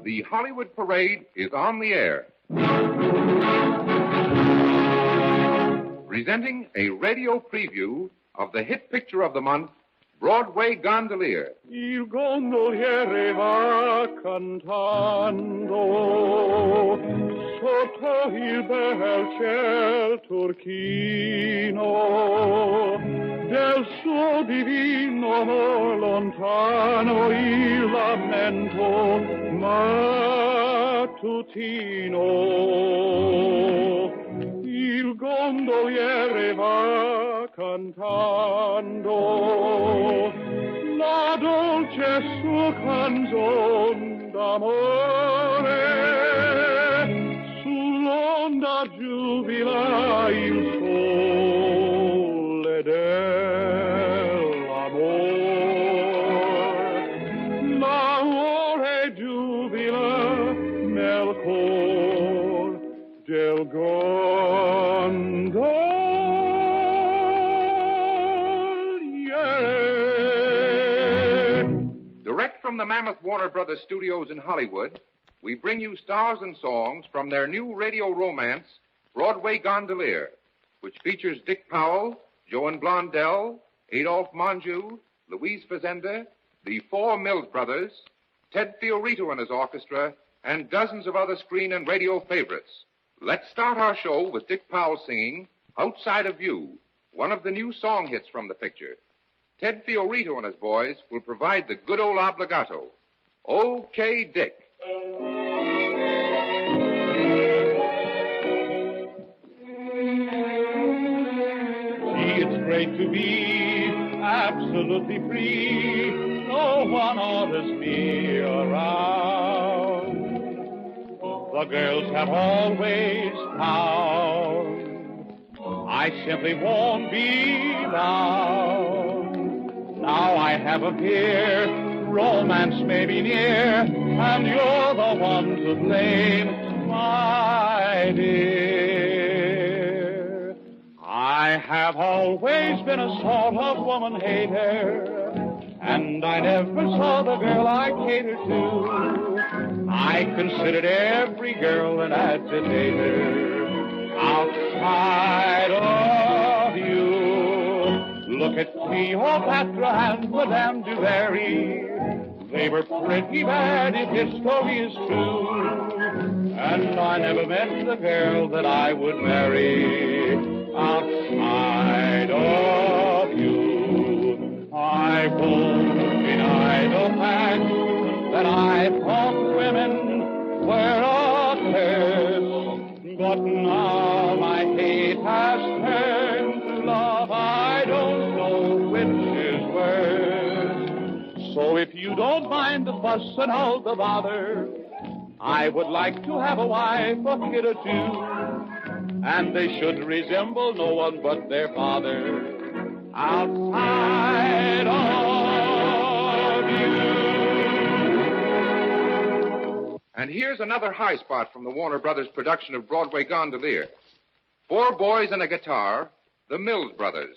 The Hollywood Parade is on the air. Presenting a radio preview of the hit picture of the month, Broadway Gondolier. Il gondoliere va cantando sotto il bel ciel turchino del suo divino amor lontano il lamento mattutino. Il gondoliere va cantando la dolce sua canzone d'amore. Sull'onda giubila il sole dell'amor. L'amore giubila nel cor del gondoliere. Direct from the Mammoth Warner Brothers studios in Hollywood, we bring you stars and songs from their new radio romance, Broadway Gondolier, which features Dick Powell, Joan Blondell, Adolphe Monjou, Louise Fazenda, the four Mills brothers, Ted Fiorito and his orchestra, and dozens of other screen and radio favorites. Let's start our show with Dick Powell singing Outside of You, one of the new song hits from the picture. Ted Fiorito and his boys will provide the good old obligato. Okay, Dick. It's great to be absolutely free. No one orders me around. The girls have always found I simply won't be bound. Now I have a peer, romance may be near, and you're the one to blame, my dear. I have always been a sort of woman hater, and I never saw the girl I cater to. I considered every girl an agitator outside of you. Look at Cleopatra and Madame du Barry. They were pretty bad if history is true. And I never met the girl that I would marry outside of you. I won't deny the fact that I thought women were a curse. But now my hate has turned to love. I don't know which is worse. So if you don't mind the fuss and all the bother, I would like to have a wife, a kid or two, and they should resemble no one but their father outside of you. And here's another high spot from the Warner Brothers production of Broadway Gondolier. Four boys and a guitar, the Mills brothers,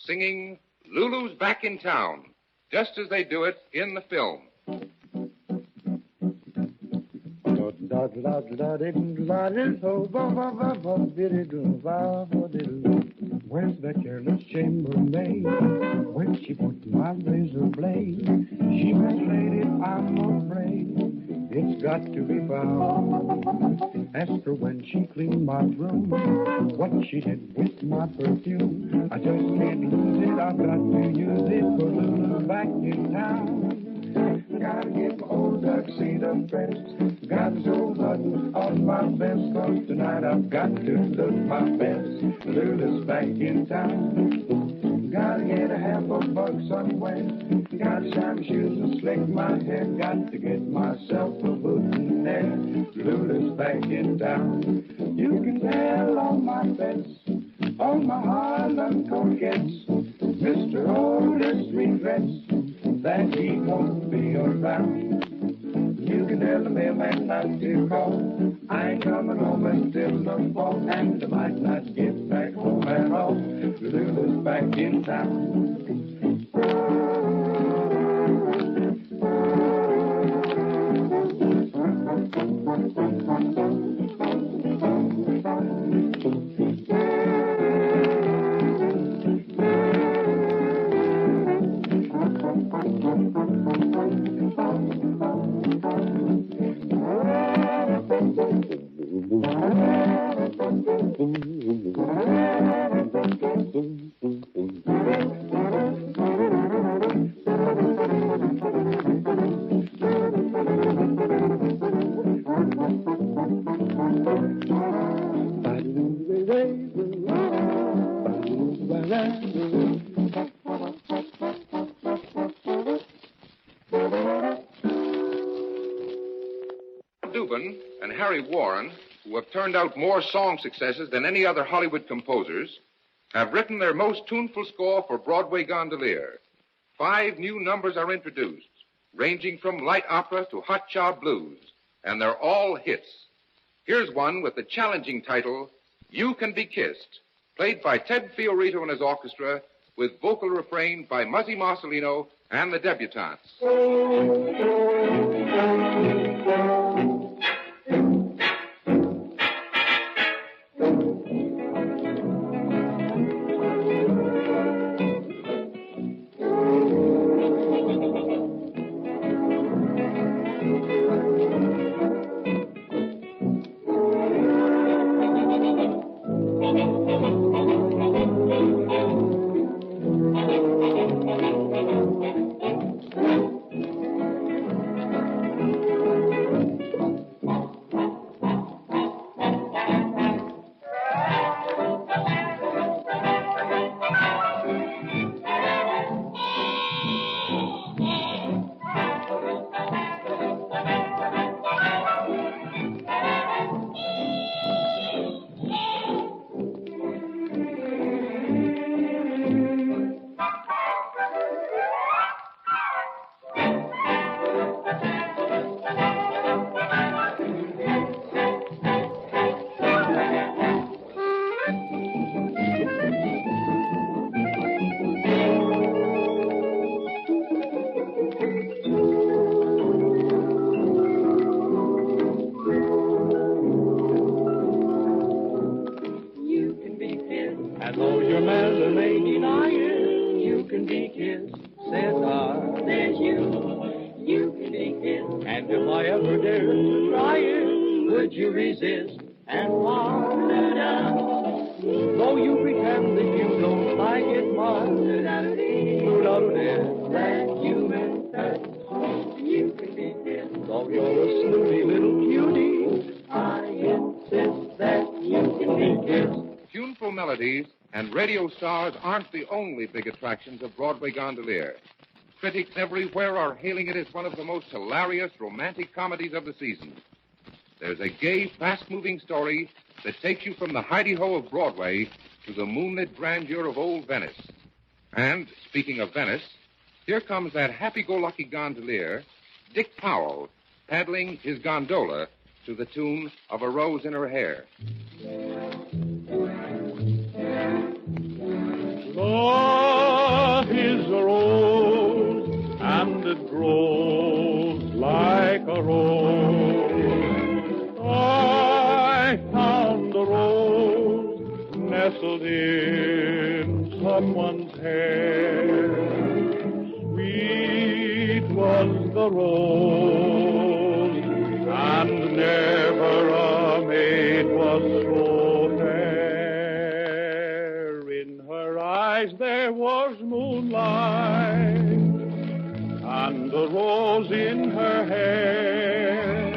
singing Lulu's Back in Town, just as they do it in the film. Where's that careless chambermaid? When she put my razor blade, she mislaid it, I'm afraid. It's got to be found. Ask her when she cleaned my room, what she did with my perfume. I just can't lose it, I've got to use it for Lulu's back in town. Gotta get my old tuxedo dressed, got those old buttons on my vest, 'cause tonight I've got to look my best. Lulu's back in town. Gotta get a half a buck somewhere, gotta shine shoes and slick my hair, got to get myself a boot and there. Lulu's back in town. You can tell all my bets, all my Harlem coquettes, Mr. Otis regrets that he won't be around. You can tell the mailman not to call, I ain't coming home until the fall, and I might not get back home at all. Lulu's back in town. Newman and Harry Warren, who have turned out more song successes than any other Hollywood composers, have written their most tuneful score for Broadway Gondolier. 5 new numbers are introduced, ranging from light opera to hot job blues, and they're all hits. Here's one with the challenging title, You Can Be Kissed, played by Ted Fiorito and his orchestra, with vocal refrain by Muzzy Marcelino and the debutantes. Tuneful melodies and radio stars aren't the only big attractions of Broadway Gondolier. Critics everywhere are hailing it as one of the most hilarious romantic comedies of the season. There's a gay, fast-moving story that takes you from the hidey-ho of Broadway to the moonlit grandeur of old Venice. And, speaking of Venice, here comes that happy-go-lucky gondolier, Dick Powell, paddling his gondola to the tune of A Rose in Her Hair. Love is a rose, and it grows like a rose. I found a rose nestled in someone's hair. Sweet was the rose, and never a maid was so fair. In her eyes there was moonlight, and a rose in her hair.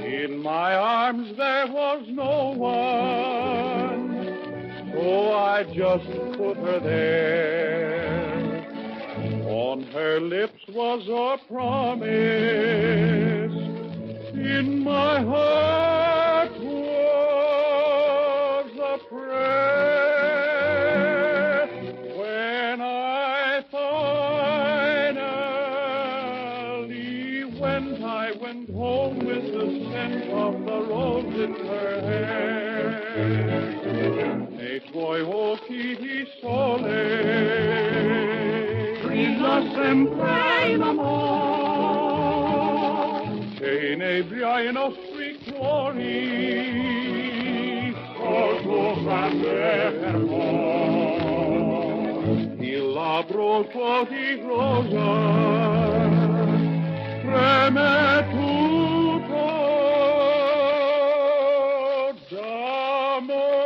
In my arms there was no one, so I just put her there. On her lips was a promise, in my heart was a prayer. When I finally went, I went home with the scent of the rose in her hair. E tuoi occhi di sole brilla sempre in amor, che inebria i nostri cuori, col tuo grande fervor. Il labbro tuo di rosa preme tutto d'amor.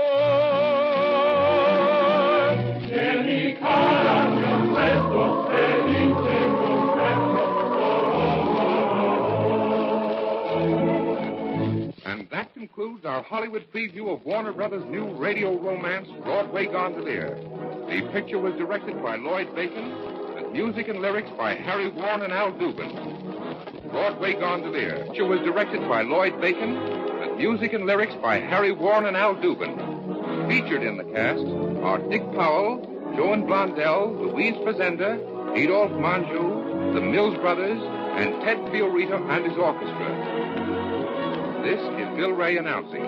Delicata mio petto, felice mio petto. And that concludes our Hollywood preview of Warner Brothers' new radio romance, Broadway Gondolier. The picture was directed by Lloyd Bacon, and music and lyrics by Harry Warren and Al Dubin. Broadway Gondolier. The picture was directed by Lloyd Bacon, and music and lyrics by Harry Warren and Al Dubin. Featured in the cast are Dick Powell, Joan Blondell, Louise Fazenda, Adolphe Manjou, the Mills Brothers, and Ted Fiorito and his orchestra. This is Bill Ray announcing.